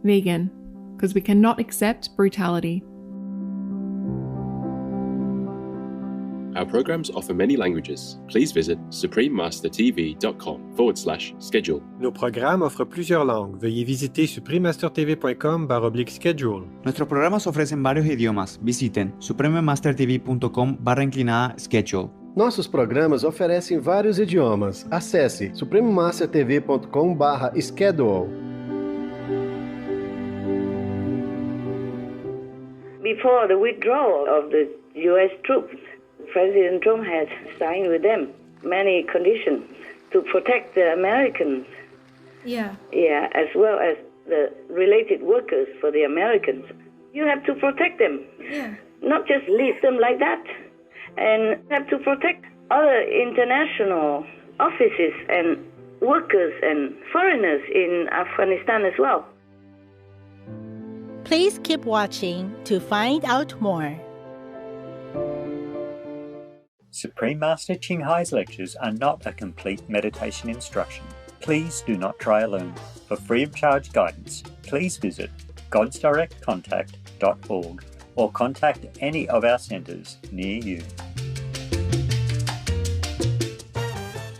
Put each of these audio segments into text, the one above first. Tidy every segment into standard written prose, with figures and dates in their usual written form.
vegan, because we cannot accept brutality. Our programs offer many languages. Please visit suprememastertv.com/schedule. Nos programas offrent plusieurs langues. Veuillez visiter suprememastertv.com/schedule. Nuestros programas ofrecen varios idiomas. Visiten suprememastertv.com/schedule. Nossos programas oferecem vários idiomas. Acesse suprememastertv.com/schedule. Before the withdrawal of the U.S. troops, President Trump had signed with them many conditions to protect the Americans. Yeah, as well as the related workers for the Americans. You have to protect them. Yeah. Not just leave them like that. And have to protect other international offices and workers and foreigners in Afghanistan as well. Please keep watching to find out more. Supreme Master Ching Hai's lectures are not a complete meditation instruction. Please do not try alone. For free of charge guidance, please visit godsdirectcontact.org or contact any of our centers near you.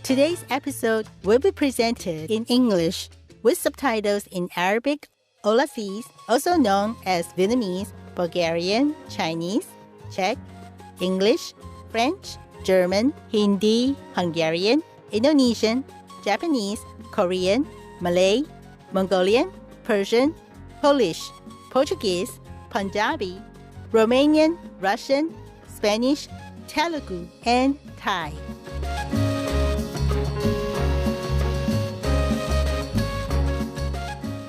Today's episode will be presented in English with subtitles in Arabic, Olasese, also known as Vietnamese, Bulgarian, Chinese, Czech, English, French, German, Hindi, Hungarian, Indonesian, Japanese, Korean, Malay, Mongolian, Persian, Polish, Portuguese, Punjabi, Romanian, Russian, Spanish, Telugu, and Thai.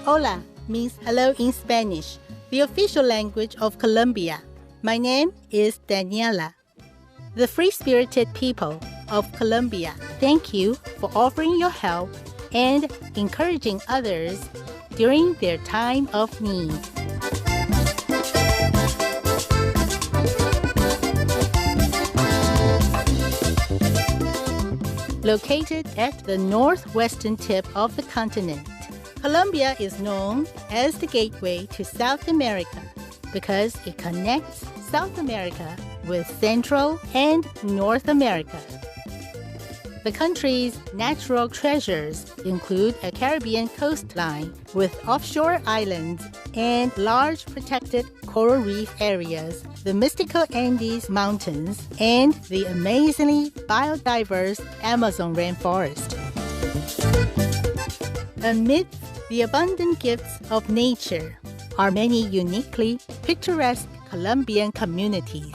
Hola means hello in Spanish, the official language of Colombia. My name is Daniela. The free-spirited people of Colombia, thank you for offering your help and encouraging others during their time of need. Located at the northwestern tip of the continent, Colombia is known as the gateway to South America because it connects South America with Central and North America. The country's natural treasures include a Caribbean coastline with offshore islands and large protected coral reef areas, the mystical Andes Mountains, and the amazingly biodiverse Amazon rainforest. Amidst the abundant gifts of nature are many uniquely picturesque Colombian communities.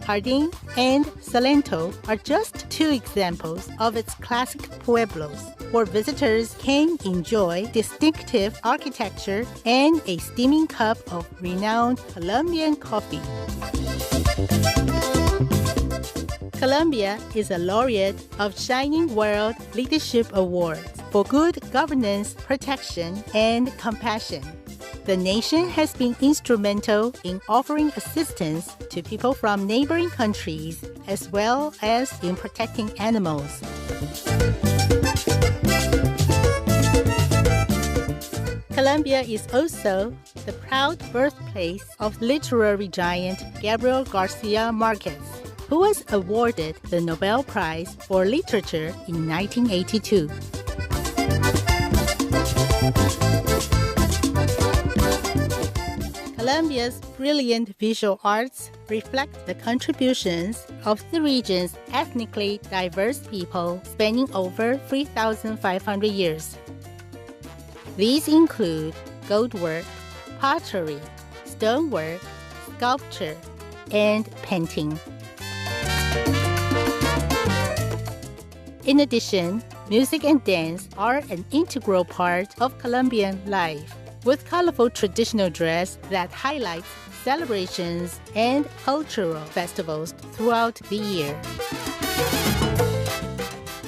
Jardín and Salento are just two examples of its classic pueblos, where visitors can enjoy distinctive architecture and a steaming cup of renowned Colombian coffee. Colombia is a laureate of Shining World Leadership Awards for good governance, protection, and compassion. The nation has been instrumental in offering assistance to people from neighboring countries, as well as in protecting animals. Colombia is also the proud birthplace of literary giant Gabriel Garcia Marquez, who was awarded the Nobel Prize for Literature in 1982. Colombia's brilliant visual arts reflect the contributions of the region's ethnically diverse people spanning over 3,500 years. These include goldwork, pottery, stonework, sculpture, and painting. In addition, music and dance are an integral part of Colombian life, with colorful traditional dress that highlights celebrations and cultural festivals throughout the year.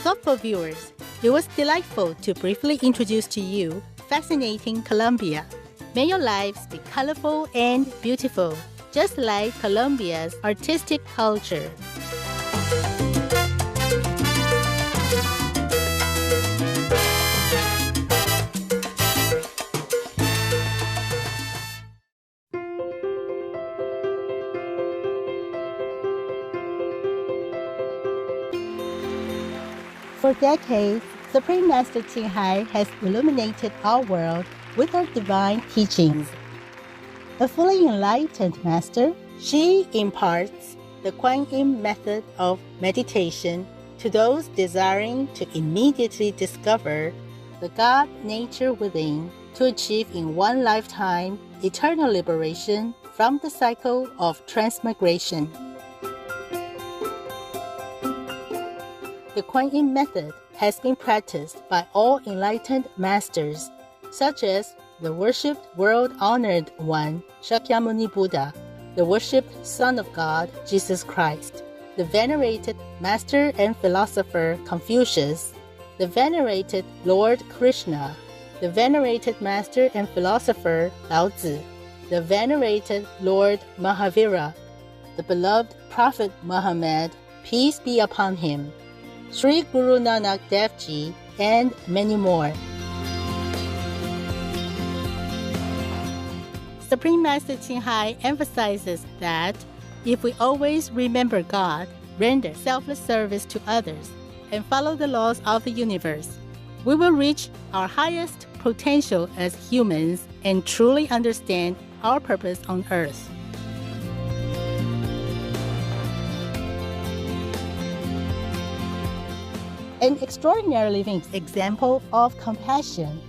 Thoughtful viewers, it was delightful to briefly introduce to you fascinating Colombia. May your lives be colorful and beautiful, just like Colombia's artistic culture. For decades, Supreme Master Ching Hai has illuminated our world with her divine teachings. A fully enlightened master, she imparts the Kuan Yin method of meditation to those desiring to immediately discover the God nature within to achieve in one lifetime eternal liberation from the cycle of transmigration. The Kuan Yin method has been practiced by all enlightened masters, such as the worshipped world-honored one, Shakyamuni Buddha, the worshipped Son of God, Jesus Christ, the venerated master and philosopher Confucius, the venerated Lord Krishna, the venerated master and philosopher Lao Tzu, the venerated Lord Mahavira, the beloved Prophet Muhammad, peace be upon him, Sri Guru Nanak Dev Ji, and many more. Supreme Master Ching Hai emphasizes that if we always remember God, render selfless service to others, and follow the laws of the universe, we will reach our highest potential as humans and truly understand our purpose on earth. An extraordinary living example of compassion,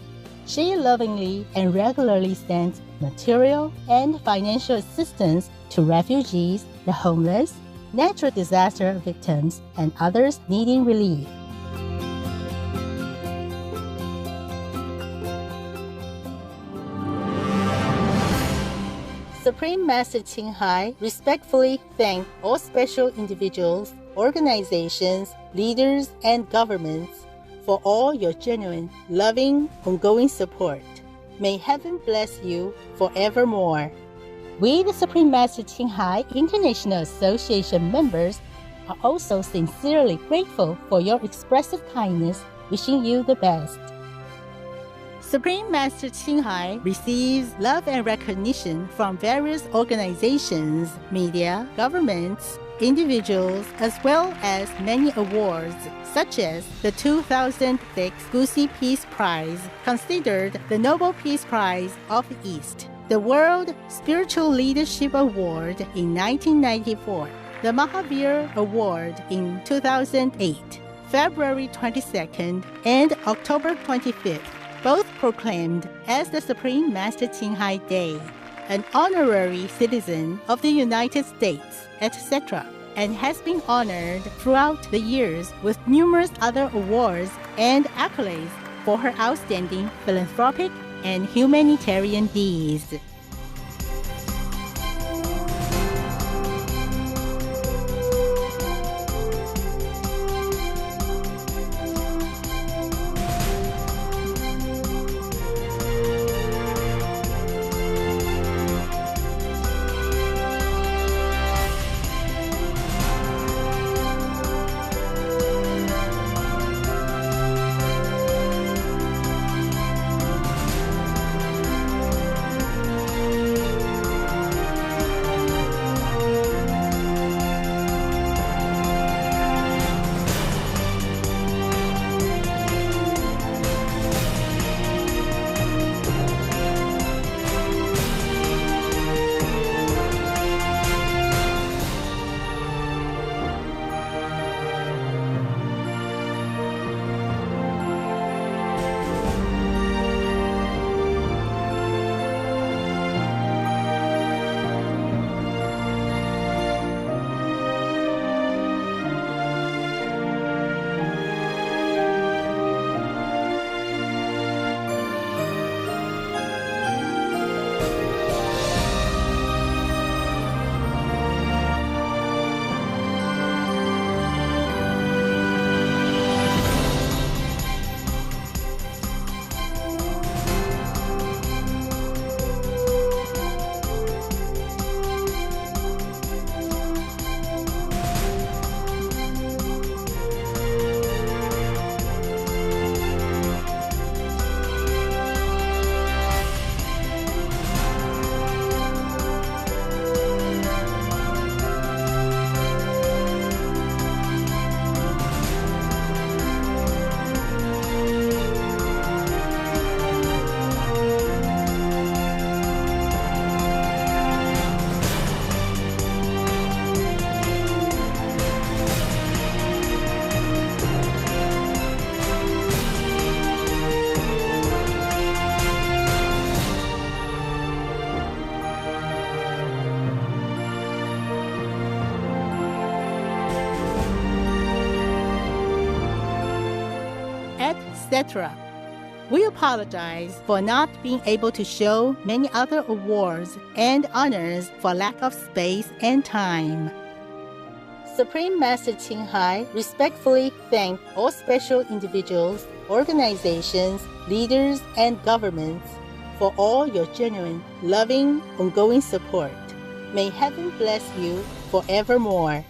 she lovingly and regularly sends material and financial assistance to refugees, the homeless, natural disaster victims, and others needing relief. Supreme Master Ching Hai respectfully thanks all special individuals, organizations, leaders, and governments for all your genuine, loving, ongoing support. May heaven bless you forevermore. We, the Supreme Master Ching Hai International Association members, are also sincerely grateful for your expressive kindness, wishing you the best. Supreme Master Ching Hai receives love and recognition from various organizations, media, governments, individuals, as well as many awards, such as the 2006 Gusi Peace Prize, considered the Nobel Peace Prize of the East, the World Spiritual Leadership Award in 1994, the Mahavir Award in 2008, February 22nd and October 25th, both proclaimed as the Supreme Master Ching Hai Day, an honorary citizen of the United States, etc., and has been honored throughout the years with numerous other awards and accolades for her outstanding philanthropic and humanitarian deeds. etc. We apologize for not being able to show many other awards and honors for lack of space and time. Supreme Master Ching Hai respectfully thanks all special individuals, organizations, leaders, and governments for all your genuine, loving, ongoing support. May heaven bless you forevermore.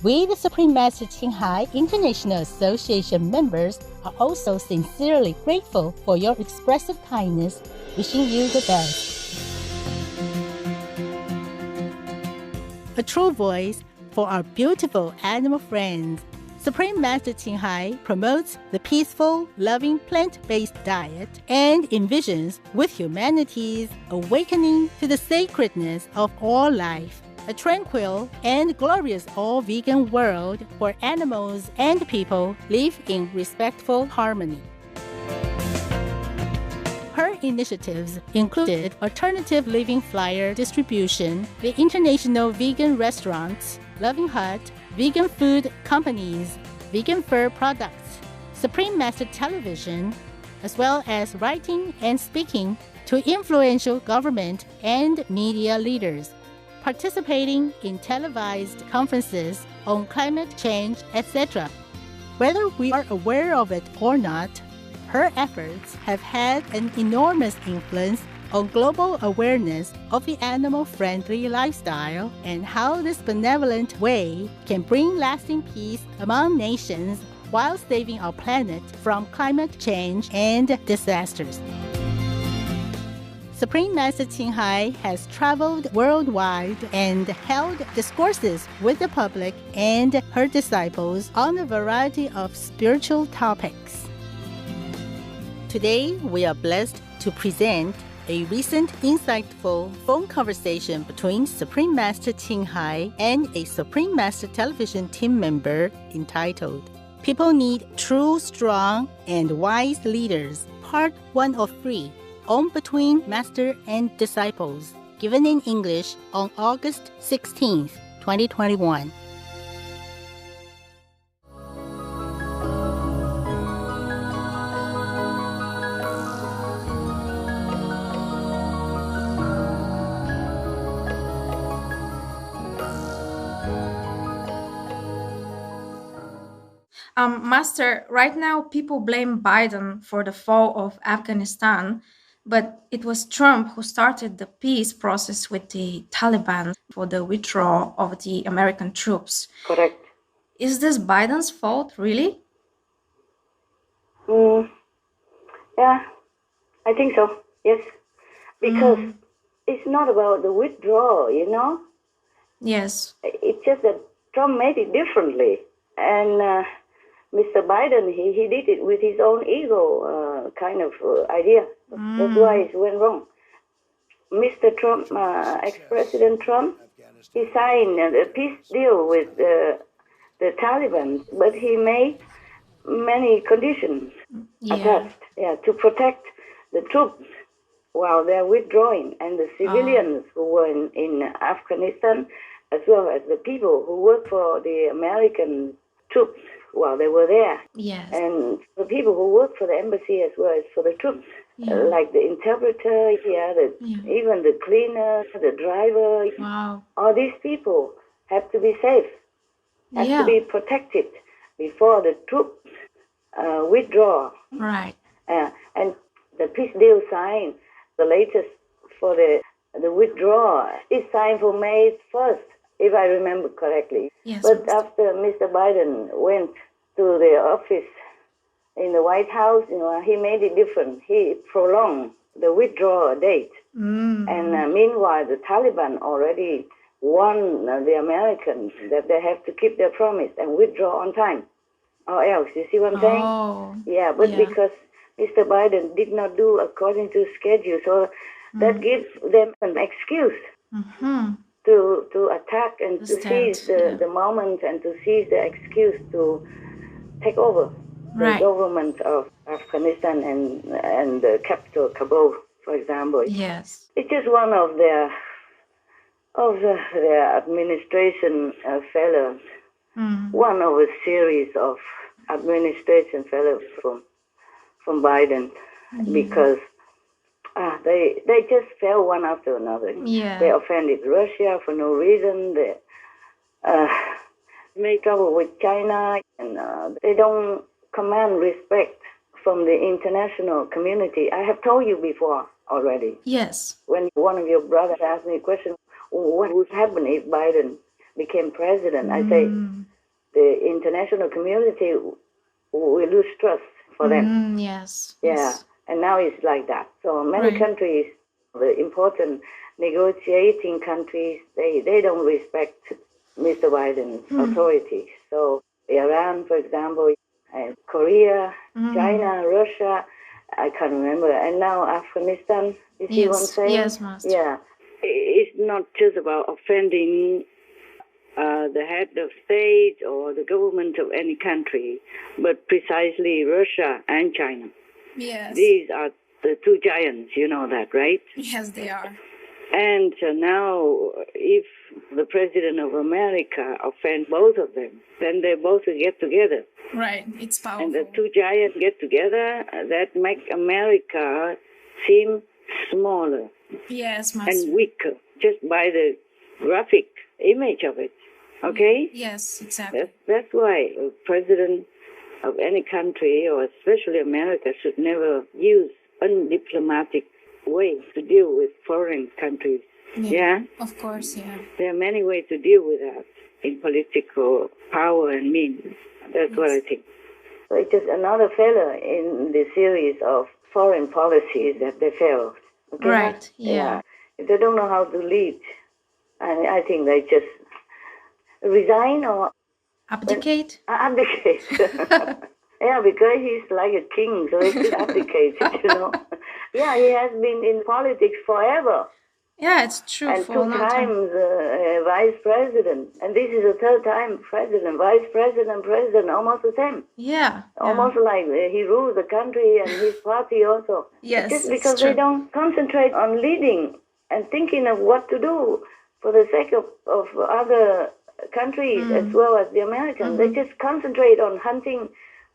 We, the Supreme Master Ching Hai International Association members, are also sincerely grateful for your expressive kindness, wishing you the best. A true voice for our beautiful animal friends. Supreme Master Ching Hai promotes the peaceful, loving plant-based diet and envisions with humanity's awakening to the sacredness of all life, a tranquil and glorious all-vegan world where animals and people live in respectful harmony. Her initiatives included alternative living flyer distribution, the International Vegan Restaurants, Loving Hut, vegan food companies, vegan fur products, Supreme Master Television, as well as writing and speaking to influential government and media leaders, participating in televised conferences on climate change, etc. Whether we are aware of it or not, her efforts have had an enormous influence on global awareness of the animal-friendly lifestyle and how this benevolent way can bring lasting peace among nations while saving our planet from climate change and disasters. Supreme Master Ching Hai has traveled worldwide and held discourses with the public and her disciples on a variety of spiritual topics. Today, we are blessed to present a recent insightful phone conversation between Supreme Master Ching Hai and a Supreme Master Television team member entitled People Need True, Strong, and Wise Leaders, Part 1 of 3, on Between Master and Disciples, given in English on August 16th, 2021. Master, right now people blame Biden for the fall of Afghanistan, but it was Trump who started the peace process with the Taliban for the withdrawal of the American troops. Correct. Is this Biden's fault, really? Yeah, I think so, yes. Because it's not about the withdrawal, you know? Yes. It's just that Trump made it differently. And Mr. Biden, he did it with his own ego kind of idea. That's why it went wrong. Mr. Trump, ex-President Trump, he signed a peace deal with the Taliban, but he made many conditions attached to protect the troops while they're withdrawing, and the civilians who were in Afghanistan, as well as the people who work for the American troops while they were there. Yes. And the people who work for the embassy as well as for the troops, like the interpreter, even the cleaner, the driver. Wow. All these people have to be safe, have to be protected before the troops withdraw. Right. And the peace deal signed, the latest for the withdrawal, is signed for May 1st, if I remember correctly. Yes, but after Mr. Biden went to the office in the White House, he made it different. He prolonged the withdrawal date. And meanwhile, the Taliban already warned the Americans that they have to keep their promise and withdraw on time, or else. You see what I'm saying? Yeah, but because Mr. Biden did not do according to schedule, so that gives them an excuse to attack and to seize the moment and to seize the excuse to take over the government of Afghanistan and the capital, Kabul, for example. Yes. It's just one of their administration failures, one of a series of administration failures from from Biden because they just fell one after another. Yeah. They offended Russia for no reason. They made trouble with China, and they don't command respect from the international community. I have told you before already. Yes. When one of your brothers asked me a question, what would happen if Biden became president? I say the international community will lose trust for them. Yes. Yeah. Yes. And now it's like that. So many countries, the important negotiating countries, they don't respect Mr. Biden's authority. So Iran, for example, and Korea, China, Russia, I can't remember. And now Afghanistan, you see what I'm saying? Yes, Master. Yeah. It's not just about offending the head of state or the government of any country, but precisely Russia and China. Yes. These are the two giants, you know that, right? Yes, they are. And now, if the President of America offends both of them, then they both will get together. Right, it's powerful. And the two giants get together, that makes America seem smaller Yes, Master. and weaker, just by the graphic image of it. Okay? Yes, exactly. That's why a president of any country, or especially America, should never use undiplomatic ways to deal with foreign countries. Yeah? Of course, yeah. There are many ways to deal with that in political power and means. That's what I think. So it's just another failure in the series of foreign policies that they failed. Okay? Right, yeah. They don't know how to lead. And I think they just resign or abdicate. Abdicate. Yeah, because he's like a king, so he should abdicate, you know. Yeah, he has been in politics forever. Yeah, it's true. And for two a long time. times vice president. And this is the third time president, vice president, president, almost the same. Yeah. Almost like he rules the country and his party also. Yes, Just it's because true. they don't concentrate on leading and thinking of what to do for the sake of other countries as well as the Americans. They just concentrate on hunting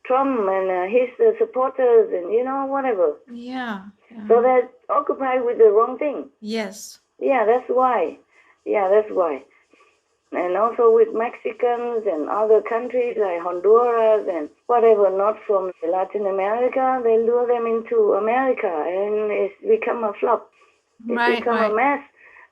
Trump and his supporters and, you know, whatever. Yeah. So they're occupied with the wrong thing. Yes. Yeah, that's why. Yeah, that's why. And also with Mexicans and other countries like Honduras and whatever, not from Latin America, they lure them into America and it's become a flop. It's become a mess.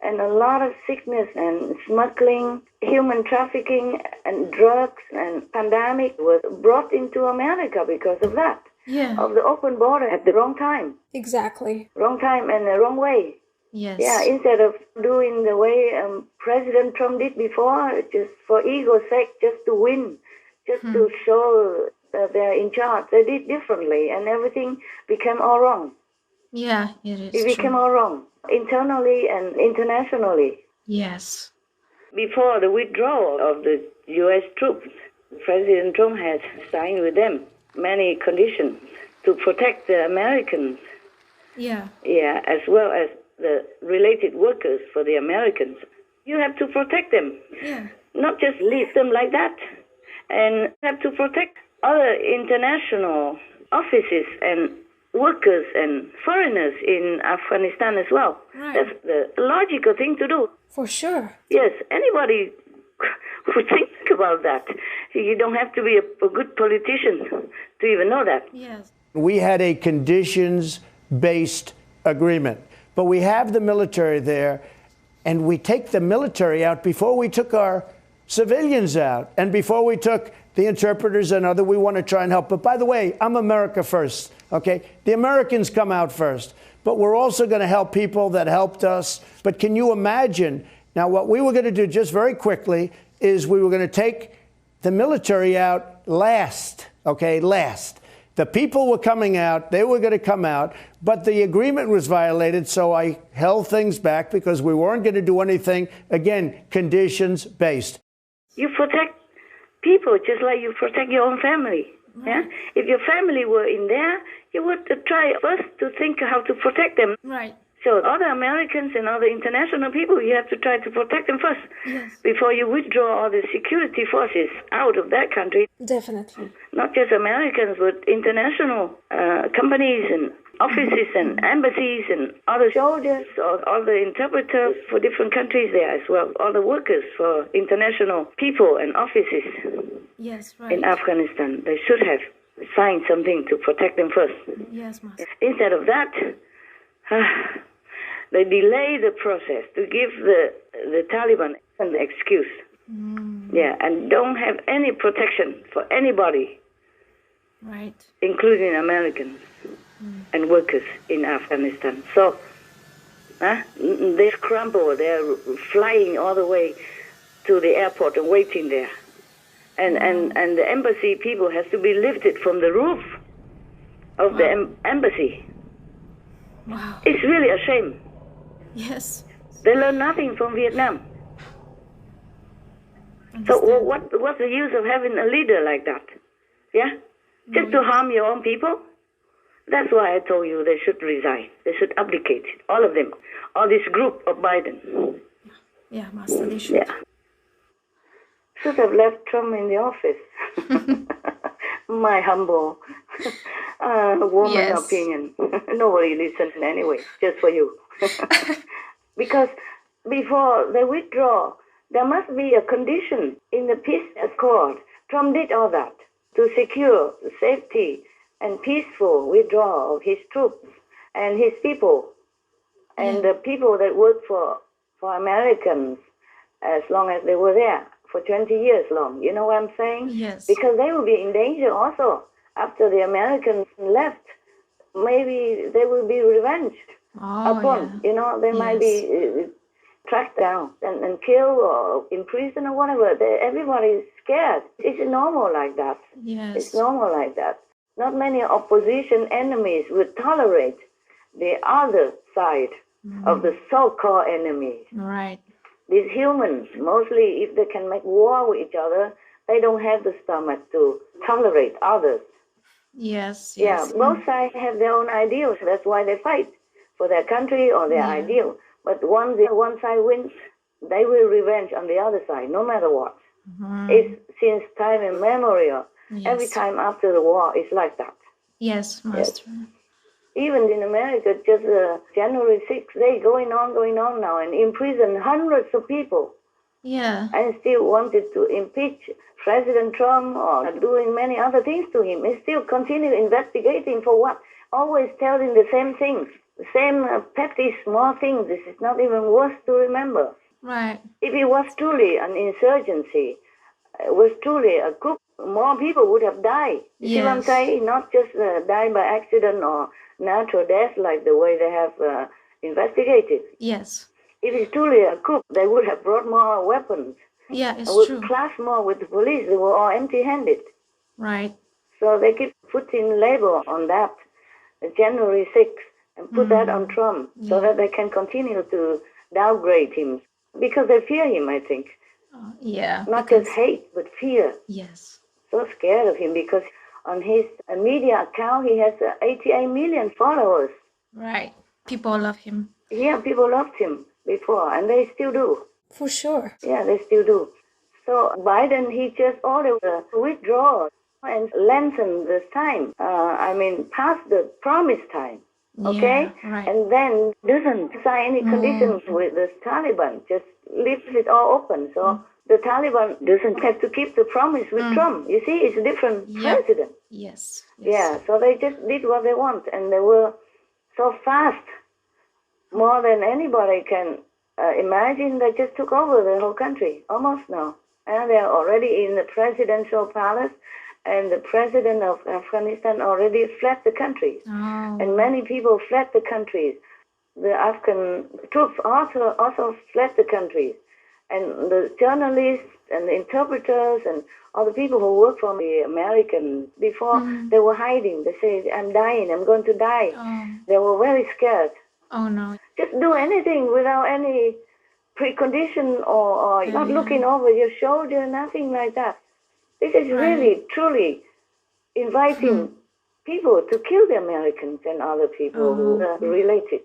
And a lot of sickness and smuggling, human trafficking and drugs and pandemic was brought into America because of that. Yeah. Of the open border at the wrong time. Exactly. Wrong time and the wrong way. Yes. Yeah, instead of doing the way President Trump did before, just for ego's sake, just to win, just to show that they're in charge. They did differently and everything became all wrong. Yeah, it is. It became all wrong, internally and internationally. Yes. Before the withdrawal of the U.S. troops, President Trump has signed with them many conditions to protect the Americans. Yeah. Yeah, as well as the related workers for the Americans. You have to protect them. Yeah. Not just leave them like that. And have to protect other international offices and workers and foreigners in Afghanistan as well. Right. That's the logical thing to do. For sure. Yes, anybody would think about that. You don't have to be a good politician to even know that. Yes. We had a conditions-based agreement, but we have the military there, and we take the military out before we took our civilians out and before we took the interpreters and other. We want to try and help. But by the way, I'm America first, okay? The Americans come out first, but we're also going to help people that helped us. But can you imagine? Now, what we were going to do just very quickly is we were going to take the military out last, okay, last. The people were coming out, they were going to come out, but the agreement was violated, so I held things back because we weren't going to do anything, again, conditions-based. You protect people just like you protect your own family. Yeah? If your family were in there, you would try first to think how to protect them. Right. So other Americans and other international people, you have to try to protect them first before you withdraw all the security forces out of that country. Definitely. Not just Americans, but international companies and offices and embassies and other soldiers or other interpreters for different countries there as well. All the workers for international people and offices in Afghanistan. They should have signed something to protect them first. Yes, Master. Instead of that, they delay the process to give the Taliban an excuse. Yeah, and don't have any protection for anybody, including Americans and workers in Afghanistan. So they scramble. They're flying all the way to the airport and waiting there. And the embassy people has to be lifted from the roof of the embassy. Wow. It's really a shame. Yes. They learn nothing from Vietnam. So what's the use of having a leader like that? Yeah? Just to harm your own people? That's why I told you they should resign. They should abdicate. All of them. All this group of Biden. Yeah, Master, they should. Yeah. Should have left Trump in the office. My humble woman opinion. Nobody listens anyway, just for you. Because before they withdraw, there must be a condition in the peace accord. Trump did all that to secure the safety and peaceful withdrawal of his troops and his people and the people that worked for Americans as long as they were there for 20 years long. You know what I'm saying? Yes. Because they will be in danger also after the Americans left. Maybe they will be revenged upon. You know, they might be tracked down and killed or imprisoned or whatever. Everybody is scared. It's normal like that. Yes. It's normal like that. Not many opposition enemies would tolerate the other side of the so-called enemies. Right. These humans, mostly if they can make war with each other, they don't have the stomach to tolerate others. Yes. Yeah, both sides have their own ideals. That's why they fight for their country or their ideal. But once one side wins, they will revenge on the other side, no matter what. It's since time immemorial. Every time after the war, it's like that. Yes, Master. Yes. Even in America, just January 6th, they going on now and imprison hundreds of people. Yeah. And still wanted to impeach President Trump or doing many other things to him. They still continue investigating for what? Always telling the same things, the same petty small things. This is not even worth to remember. Right. If it was truly an insurgency, it was truly a coup, more people would have died. You see what I'm saying? Not just die by accident or natural death like the way they have investigated. Yes. If it's truly a coup, they would have brought more weapons. Yeah, it's true. Would clash more with the police. They were all empty-handed. Right. So they keep putting label on that, January 6th, and put that on Trump so that they can continue to downgrade him. Because they fear him, I think. Not just hate, but fear. Yes. So scared of him because on his media account, he has 88 million followers. Right. People love him. Yeah, people loved him before, and they still do. For sure. Yeah, they still do. So Biden, he just ordered a withdrawal and lengthened the time. Past the promised time. Okay? Yeah, right. And then doesn't sign any conditions with the Taliban. Just leaves it all open. So the Taliban doesn't have to keep the promise with Trump. You see, it's a different president. Yes. Yeah, so they just did what they want. And they were so fast, more than anybody can imagine. They just took over the whole country, almost now. And they're already in the presidential palace. And the president of Afghanistan already fled the country. And many people fled the countries. The Afghan troops also fled the countries. And the journalists and the interpreters and all the people who worked for the Americans before, they were hiding. They said, I'm dying, I'm going to die. They were very scared. Oh, no. Just do anything without any precondition or not looking over your shoulder, nothing like that. This is really, truly inviting people to kill the Americans and other people who are related.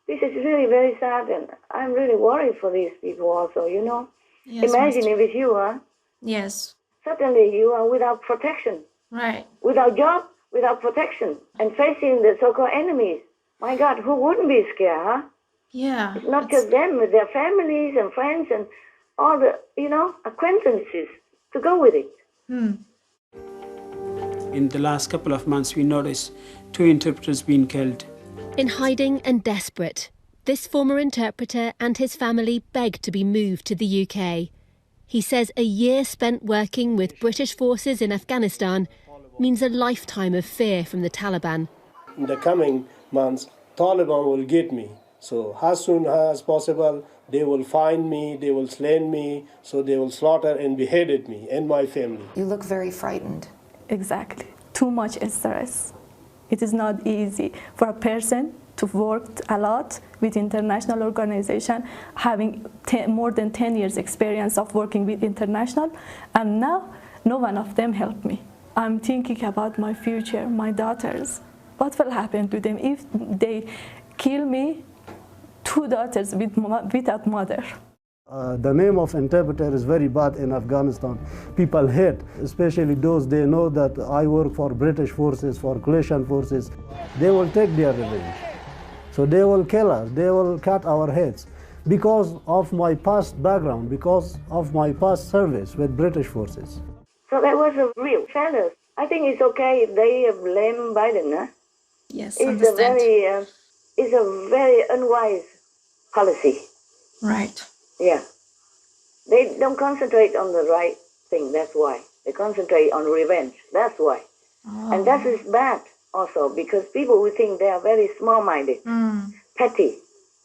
This is really very sad, and I'm really worried for these people also, you know. Yes, Imagine if it's you, huh? Yes. Suddenly you are without protection. Right. Without job, without protection, and facing the so-called enemies. My God, who wouldn't be scared, huh? Yeah. It's not just them, but their families and friends and all the, you know, acquaintances to go with it. In the last couple of months, we noticed 2 interpreters being killed. In hiding and desperate, this former interpreter and his family begged to be moved to the UK. He says a year spent working with British forces in Afghanistan means a lifetime of fear from the Taliban. In the coming months, Taliban will get me. So as soon as possible, they will find me, they will slay me, so they will slaughter and beheaded me and my family. You look very frightened. Exactly. Too much stress. It is not easy for a person to work a lot with international organization, having more than 10 years experience of working with international, and now no one of them helped me. I'm thinking about my future, my daughters. What will happen to them if they kill me, 2 daughters without mother? The name of interpreter is very bad in Afghanistan. People hate, especially those they know that I work for British forces, for coalition forces. They will take their revenge. So they will kill us, they will cut our heads because of my past background, because of my past service with British forces. So that was a real failure. I think it's okay if they blame Biden, huh? Yes, it's a very unwise policy. Right. Yeah. They don't concentrate on the right thing, that's why. They concentrate on revenge, that's why. Oh. And that is bad also, because people will think they are very small-minded, petty.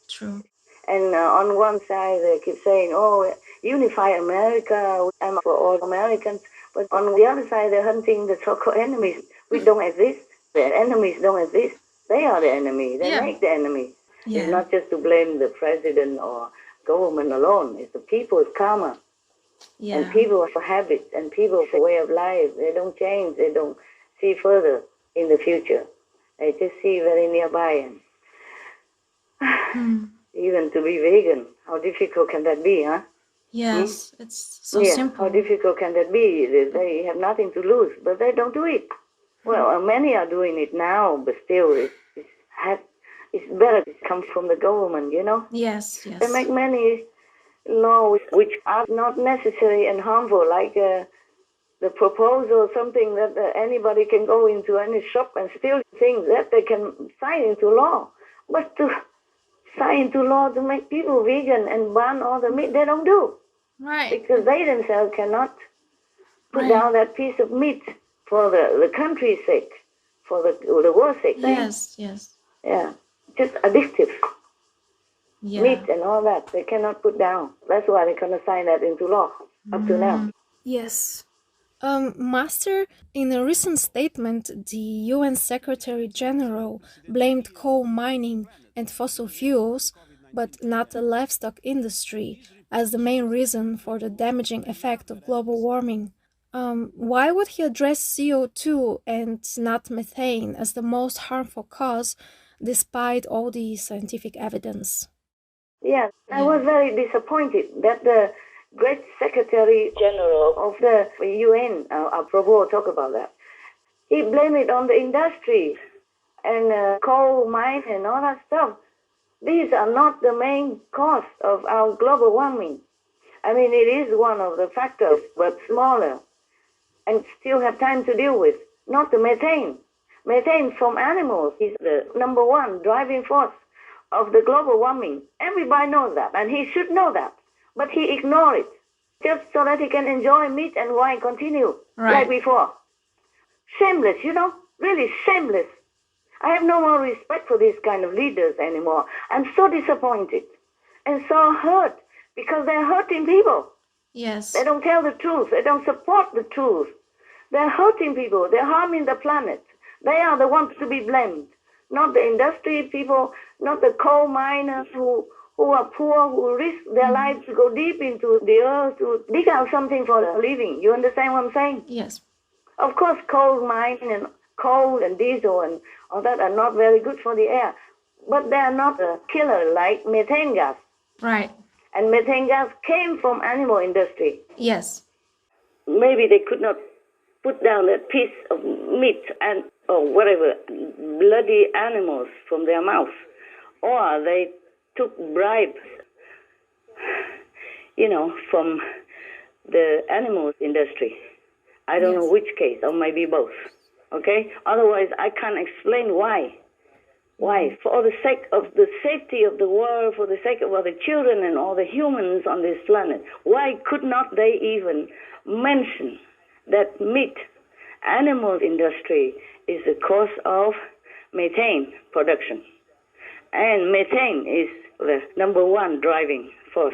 True. And on one side, they keep saying, oh, unify America, I'm for all Americans. But on the other side, they're hunting the so-called enemies, which don't exist. The enemies don't exist. They are the enemy. They make the enemy. Yeah. It's not just to blame the president or government alone. It's the people's karma. Yeah. And people's habits and people's way of life. They don't change. They don't see further in the future. They just see very nearby. And even to be vegan, how difficult can that be, huh? Yes, it's so simple. How difficult can that be? They have nothing to lose, but they don't do it. Well, many are doing it now, but still it's better to come from the government, you know? Yes, yes. They make many laws which are not necessary and harmful, like the proposal, something that anybody can go into any shop and steal things that they can sign into law. But to sign into law to make people vegan and ban all the meat, they don't do. Right. Because they themselves cannot put down that piece of meat for the country's sake, for the world's sake. Yes, yes. Yeah, just addictive. Yeah. Meat and all that, they cannot put down. That's why they cannot sign that into law up to now. Yes. Master, in a recent statement, the UN Secretary General blamed coal mining and fossil fuels, but not the livestock industry, as the main reason for the damaging effect of global warming. Why would he address CO2 and not methane as the most harmful cause, despite all the scientific evidence? Yeah, I was very disappointed that the Great Secretary General of the UN, Prabhu, talk about that. He blamed it on the industry and coal mine and all that stuff. These are not the main cause of our global warming. I mean, it is one of the factors, but smaller, and still have time to deal with. Not the methane. Methane from animals is the number one driving force of the global warming. Everybody knows that, and he should know that. But he ignored it, just so that he can enjoy meat and wine continue like before. Shameless, you know, really shameless. I have no more respect for these kind of leaders anymore. I'm so disappointed and so hurt because they're hurting people. Yes. They don't tell the truth. They don't support the truth. They're hurting people. They're harming the planet. They are the ones to be blamed, not the industry people, not the coal miners who are poor, who risk their lives to go deep into the earth to dig out something for a living. You understand what I'm saying? Yes. Of course, coal mine and coal and diesel and all that are not very good for the air. but they are not a killer like methane gas. Right. And methane gas came from animal industry. Yes. Maybe they could not put down that piece of meat and or whatever, bloody animals from their mouth. Or they took bribes, from the animals industry. I don't know which case, or maybe both. Okay? Otherwise, I can't explain why. Why? For the sake of the safety of the world, for the sake of all the children and all the humans on this planet, why could not they even mention that meat, animal industry, is the cause of methane production? And methane is the number one driving force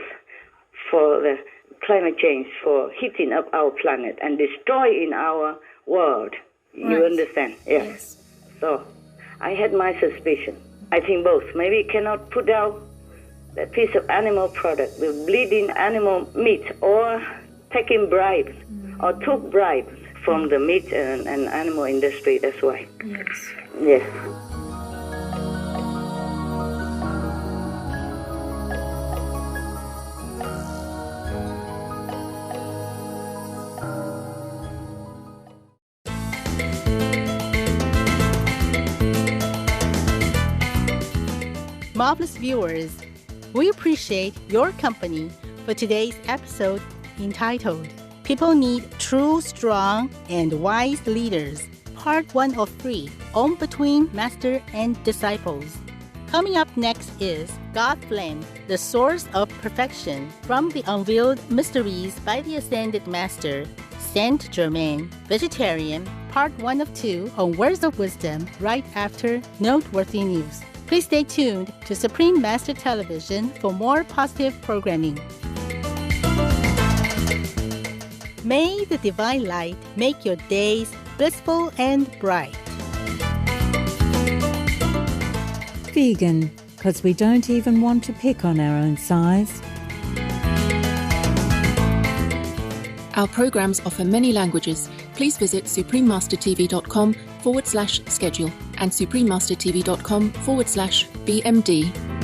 for the climate change, for heating up our planet and destroying our world. Right. You understand? Yes. So I had my suspicion. I think both. Maybe it cannot put out that piece of animal product, the bleeding animal meat, or taking bribes, or took bribes from the meat and animal industry. That's why. Yes. Yes. Marvelous viewers, we appreciate your company for today's episode entitled People Need True, Strong, and Wise Leaders, Part 1 of 3, on Between Master and Disciples. Coming up next is God Flame, the Source of Perfection, from the Unveiled Mysteries by the Ascended Master, Saint Germain, Vegetarian, Part 1 of 2 on Words of Wisdom, right after Noteworthy News. Please stay tuned to Supreme Master Television for more positive programming. May the divine light make your days blissful and bright. Vegan, because we don't even want to pick on our own size. Our programs offer many languages. Please visit suprememastertv.com/schedule and suprememastertv.com/BMD.